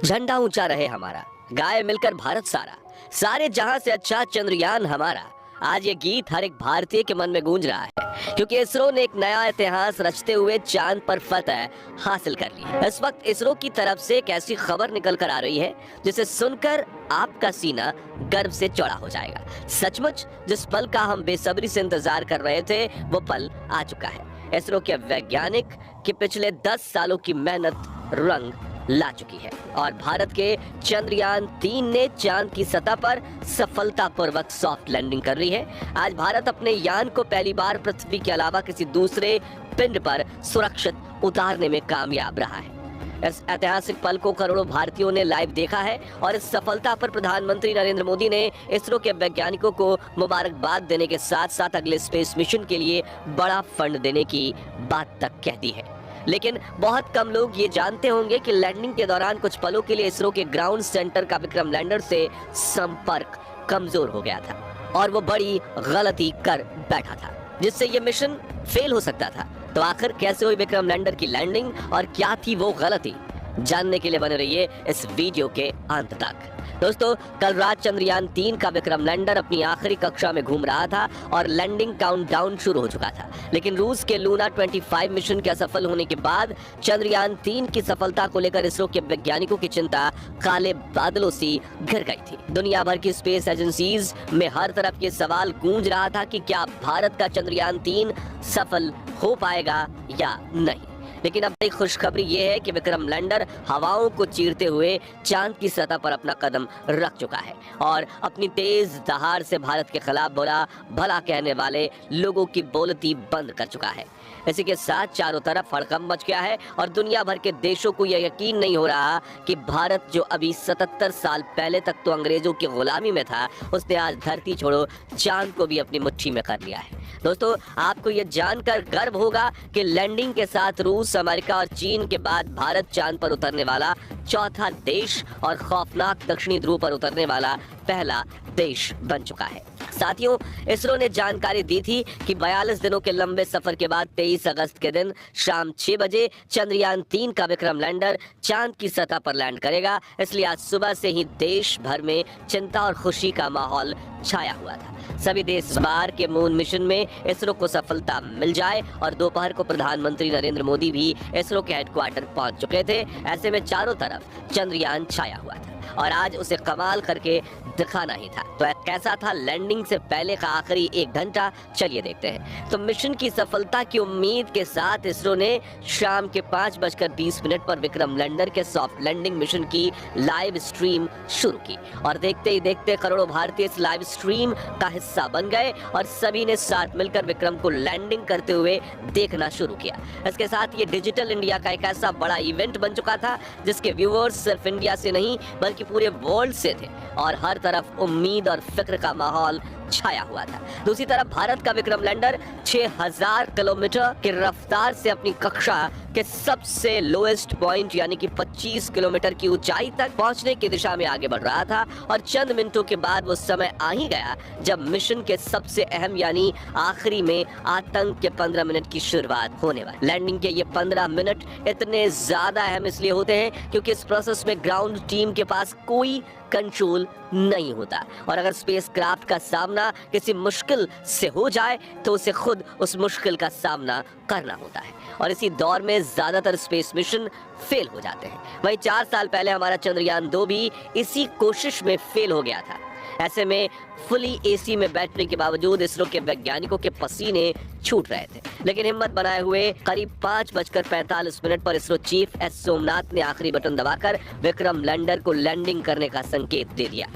झंडा ऊंचा रहे हमारा, गाए मिलकर भारत सारा, सारे जहां से अच्छा चंद्रयान हमारा। आज ये गीत हर एक भारतीय के मन में गूंज रहा है, क्योंकि इसरो ने एक नया इतिहास रचते हुए चांद पर फतह हासिल कर ली है। इस वक्त इसरो की तरफ से एक ऐसी खबर निकल कर आ रही है जिसे सुनकर आपका सीना गर्व से चौड़ा हो जाएगा। सचमुच जिस पल का हम बेसब्री से इंतजार कर रहे थे वो पल आ चुका है। इसरो के वैज्ञानिक की पिछले 10 सालों की मेहनत रंग ला चुकी है और भारत के चंद्रयान 3 ने चांद की सतह पर सफलतापूर्वक सॉफ्ट लैंडिंग कर ली है। आज भारत अपने यान को पहली बार पृथ्वी के अलावा किसी दूसरे पिंड पर सुरक्षित उतारने में कामयाब रहा है। इस ऐतिहासिक पल को करोड़ों भारतीयों ने लाइव देखा है और इस सफलता पर प्रधानमंत्री नरेंद्र मोदी ने इसरो के वैज्ञानिकों को मुबारकबाद देने के साथ साथ अगले स्पेस मिशन के लिए बड़ा फंड देने की बात तक कह दी है। लेकिन बहुत कम लोग ये जानते होंगे कि लैंडिंग के दौरान कुछ पलों के लिए इसरो के ग्राउंड सेंटर का विक्रम लैंडर से संपर्क कमजोर हो गया था और वो बड़ी गलती कर बैठा था, जिससे ये मिशन फेल हो सकता था। तो आखिर कैसे हुई विक्रम लैंडर की लैंडिंग और क्या थी वो गलती, जानने के लिए बने रहिए इस वीडियो के अंत तक। दोस्तों, कल रात चंद्रयान 3 का विक्रम लैंडर अपनी आखिरी कक्षा में घूम रहा था और लैंडिंग काउंटडाउन शुरू हो चुका था, लेकिन रूस के लूना 25 मिशन के असफल होने के बाद चंद्रयान 3 की सफलता को लेकर इसरो के वैज्ञानिकों की चिंता काले बादलों सी घिर गई थी। दुनिया भर की स्पेस एजेंसीज में हर तरफ ये सवाल गूंज रहा था कि क्या भारत का चंद्रयान 3 सफल हो पाएगा या नहीं। लेकिन अब एक खुशखबरी ये है कि विक्रम लैंडर हवाओं को चीरते हुए चांद की सतह पर अपना कदम रख चुका है और अपनी तेज दहाड़ से भारत के खिलाफ बुरा भला कहने वाले लोगों की बोलती बंद कर चुका है। इसी के साथ चारों तरफ हड़कंप मच गया है और दुनिया भर के देशों को यह यकीन नहीं हो रहा कि भारत, जो अभी 77 साल पहले तक तो अंग्रेजों की गुलामी में था, उसने आज धरती छोड़ो चांद को भी अपनी मुट्ठी में कर लिया है। दोस्तों, आपको यह जानकर गर्व होगा कि लैंडिंग के साथ रूस, अमेरिका और चीन के बाद भारत चांद पर उतरने वाला चौथा देश और खौफनाक दक्षिणी ध्रुव पर उतरने वाला पहला देश बन चुका है। साथियों, इसरो ने जानकारी दी थी कि 42 दिनों के लंबे सफर के बाद 23 अगस्त के दिन शाम 6 बजे चंद्रयान 3 का विक्रम लैंडर चांद की सतह पर लैंड करेगा। इसलिए आज सुबह से ही देश भर में चिंता और खुशी का माहौल छाया हुआ था। सभी देश इस बार के मून मिशन में इसरो को सफलता मिल जाए और दोपहर को प्रधानमंत्री नरेंद्र मोदी भी इसरो के हेडक्वार्टर पहुंच चुके थे। ऐसे में चारों तरफ चंद्रयान छाया हुआ था और आज उसे कमाल करके दिखाना ही था। तो कैसा था लैंडिंग से पहले का आखिरी 1 घंटा, चलिए देखते हैं। तो मिशन की सफलता की उम्मीद के साथ इसरो ने शाम के 5:20 पर विक्रम लैंडर के सॉफ्ट लैंडिंग मिशन की लाइव स्ट्रीम शुरू की और देखते ही देखते करोड़ों भारतीय इस लाइव स्ट्रीम का हिस्सा बन गए और सभी ने साथ मिलकर विक्रम को लैंडिंग करते हुए देखना शुरू किया। इसके साथ ये डिजिटल इंडिया का एक ऐसा बड़ा इवेंट बन चुका था जिसके व्यूअर्स सिर्फ इंडिया से नहीं बल्कि पूरे वर्ल्ड से थे और हर तरफ उम्मीद और फिक्र का माहौल छाया हुआ था। दूसरी तरफ भारत का विक्रम लैंडर 6000 किलोमीटर की रफ्तार से अपनी कक्षा के सबसे लोएस्ट पॉइंट यानी कि 25 किलोमीटर की ऊंचाई तक पहुंचने की दिशा में आगे बढ़ रहा था और चंद मिनटों के बाद वो समय आ ही गया जब मिशन के सबसे अहम यानी आखिरी में आतंक के 15 मिनट की शुरुआत होने वाली। लैंडिंग के ये 15 मिनट इतने ज्यादा अहम इसलिए होते हैं क्योंकि इस प्रोसेस में ग्राउंड टीम के पास कोई कंट्रोल नहीं होता और अगर स्पेसक्राफ्ट का सामना किसी मुश्किल से हो जाए तो उसे खुद उस मुश्किल का सामना करना होता है और इसी दौर में ज्यादातर स्पेस मिशन फेल हो जाते हैं। वहीं 4 साल पहले हमारा चंद्रयान 2 भी इसी कोशिश में फेल हो गया था। ऐसे में फुली एसी में बैठने के बावजूद इसरो के वैज्ञानिकों के पसीने छूट रहे थे, लेकिन हिम्मत बनाए हुए करीब 5:45 पर इसरो चीफ एस सोमनाथ ने आखिरी बटन दबाकर विक्रम लैंडर को लैंडिंग करने का संकेत दे दिया।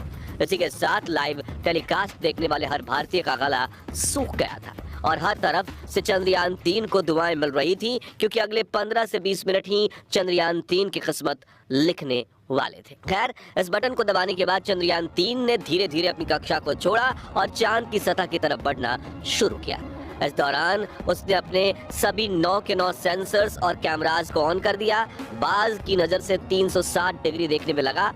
इसी के साथ लाइव टेलीकास्ट देखने वाले हर भारतीय का गला सूख गया था और हर तरफ से चंद्रयान 3 को दुआएं मिल रही थी क्योंकि अगले 15 से 20 मिनट ही चंद्रयान 3 की किस्मत लिखने वाले थे। खैर, इस बटन को दबाने के बाद चंद्रयान 3 ने धीरे धीरे अपनी कक्षा को छोड़ा और चांद की सतह की तरफ बढ़ना शुरू किया। इस दौरान उसने अपने सभी 9 के 9 सेंसर्स और कैमरास को ऑन कर दिया। बाज की नजर से 360 डिग्री देखने में लगा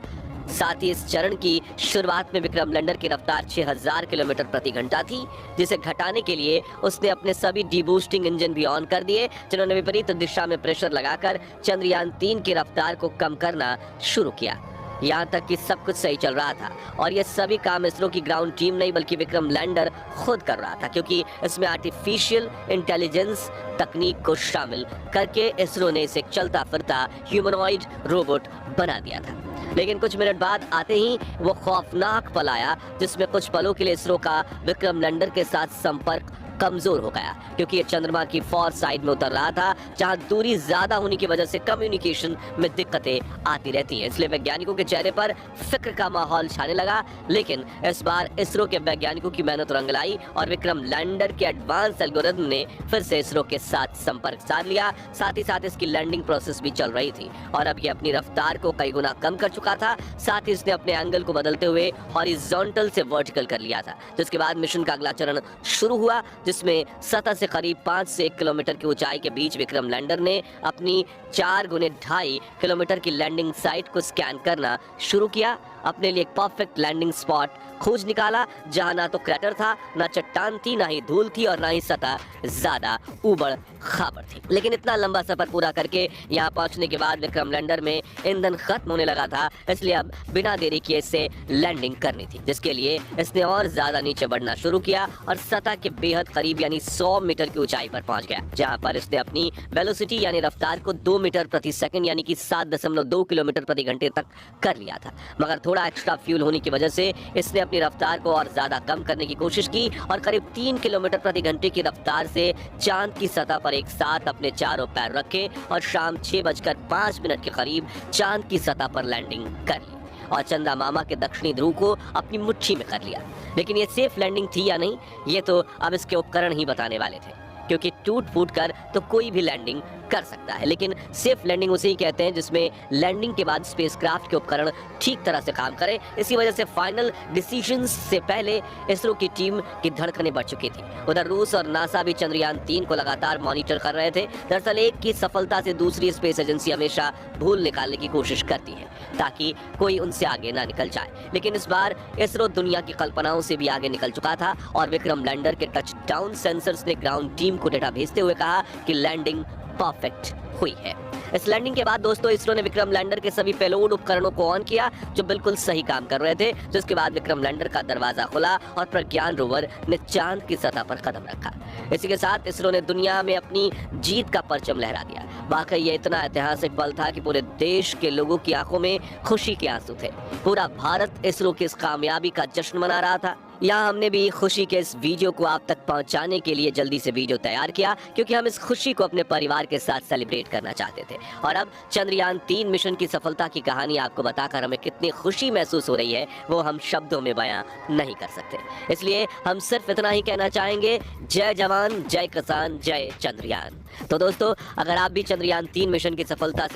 साथ ही इस चरण की शुरुआत में विक्रम लैंडर की रफ्तार 6000 किलोमीटर प्रति घंटा थी, जिसे घटाने के लिए उसने अपने सभी डीबूस्टिंग इंजन भी ऑन कर दिए, जिन्होंने विपरीत दिशा में प्रेशर लगाकर चंद्रयान 3 की रफ्तार को कम करना शुरू किया। यहाँ तक कि सब कुछ सही चल रहा था और ये सभी काम इसरो की ग्राउंड टीम नहीं बल्कि विक्रम लैंडर खुद कर रहा था, क्योंकि इसमें आर्टिफिशियल इंटेलिजेंस तकनीक को शामिल करके इसरो ने इसे चलता फिरता ह्यूमनॉइड रोबोट बना दिया था। लेकिन कुछ मिनट बाद आते ही वो खौफनाक पल आया, जिसमें कुछ पलों के लिए इसरो का विक्रम लैंडर के साथ संपर्क कमजोर हो गया, क्योंकि ये चंद्रमा की फॉर साइड में उतर रहा था, जहां दूरी ज्यादा होने की वजह से कम्युनिकेशन में दिक्कतें आती रहती हैं। इसलिए वैज्ञानिकों के चेहरे पर फिक्र का माहौल छाने लगा। लेकिन इस बार इसरो के वैज्ञानिकों की मेहनत रंग लाई और विक्रम लैंडर के एडवांस एल्गोरिथम ने फिर से इसरो के साथ संपर्क साध लिया। साथ ही साथ इसकी लैंडिंग प्रोसेस भी चल रही थी और अब ये अपनी रफ्तार को कई गुना कम कर चुका था। साथ ही इसने अपने एंगल को बदलते हुए हॉरिजॉन्टल से वर्टिकल कर लिया था, जिसके बाद मिशन का अगला चरण शुरू हुआ, जिसमें सतह से करीब 5 से 1 किलोमीटर की ऊंचाई के बीच विक्रम लैंडर ने अपनी 4 गुने 2.5 किलोमीटर की लैंडिंग साइट को स्कैन करना शुरू किया। अपने लिए एक परफेक्ट लैंडिंग स्पॉट खोज निकाला, जहां ना तो क्रैटर था, ना चट्टान थी, ना ही धूल थी और ना ही सतह ज्यादा उबड़ खाबड़ थी। लेकिन इतना लंबा सफर पूरा करके यहाँ पहुंचने के बाद विक्रम लैंडर में ईंधन खत्म होने लगा था, इसलिए अब बिना देरी किए इससे लैंडिंग करनी थी, जिसके लिए इसने और ज्यादा नीचे बढ़ना शुरू किया और सतह के बेहद करीब यानी 100 मीटर की ऊंचाई पर पहुंच गया, जहां पर इसने अपनी वेलोसिटी यानी रफ्तार को 2 मीटर प्रति सेकंड यानी कि 7.2 किलोमीटर प्रति घंटे तक कर लिया था। मगर थोड़ा एक्स्ट्रा फ्यूल होने की वजह से इसने अपनी रफ्तार को और ज्यादा कम करने की कोशिश की और करीब 3 किलोमीटर प्रति घंटे की रफ्तार से चांद की सतह पर एक साथ अपने चारों पैर रखे और शाम 6:05 के करीब चांद की सतह पर लैंडिंग कर ली और चंदा मामा के दक्षिणी ध्रुव को अपनी मुट्ठी में कर लिया। लेकिन ये सेफ लैंडिंग थी या नहीं, ये तो अब इसके उपकरण ही बताने वाले थे, क्योंकि टूट फूट कर तो कोई भी लैंडिंग कर सकता है, लेकिन सेफ लैंडिंग उसे ही कहते हैं जिसमें लैंडिंग के बाद स्पेसक्राफ्ट के उपकरण ठीक तरह से काम करें। इसी वजह से फाइनल डिसीजंस से पहले इसरो की टीम की धड़कनें बढ़ चुकी थी। उधर रूस और नासा भी चंद्रयान 3 को लगातार मॉनिटर कर रहे थे। दरअसल एक की सफलता से दूसरी स्पेस एजेंसी हमेशा भूल निकालने की कोशिश करती है ताकि कोई उनसे आगे ना निकल जाए, लेकिन इस बार इसरो दुनिया की कल्पनाओं से भी आगे निकल चुका था और विक्रम लैंडर के टच डाउन सेंसर्स ने ग्राउंड टीम को डेटा भेजते हुए कहा कि लैंडिंग परफेक्ट हुई है। इस लैंडिंग के बाद दोस्तों इसरो ने विक्रम लैंडर के सभी पेलोड उपकरणों को ऑन किया जो बिल्कुल सही काम कर रहे थे, जिसके बाद विक्रम लैंडर का दरवाजा खुला और प्रज्ञान रोवर ने चांद की सतह पर कदम रखा। इसी के साथ इसरो ने दुनिया में अपनी जीत का परचम लहरा दिया। वाकई ये इतना ऐतिहासिक पल था कि पूरे देश के लोगों की आंखों में खुशी के आंसू थे। पूरा भारत इसरो की इस कामयाबी का जश्न मना रहा था। यहाँ हमने भी खुशी के इस वीडियो को आप तक पहुँचाने के लिए जल्दी से वीडियो तैयार किया, क्योंकि हम इस खुशी को अपने परिवार के साथ सेलिब्रेट करना चाहते थे। और अब चंद्रयान 3 मिशन की सफलता की कहानी आपको बताकर हमें कितनी खुशी महसूस हो रही है वो हम शब्दों में बयां नहीं कर सकते। इसलिए हम सिर्फ इतना ही कहना चाहेंगे, जय जवान, जय किसान, जय चंद्रयान। तो दोस्तों अगर आप भी चंद्रयान 3 मिशन की सफलता से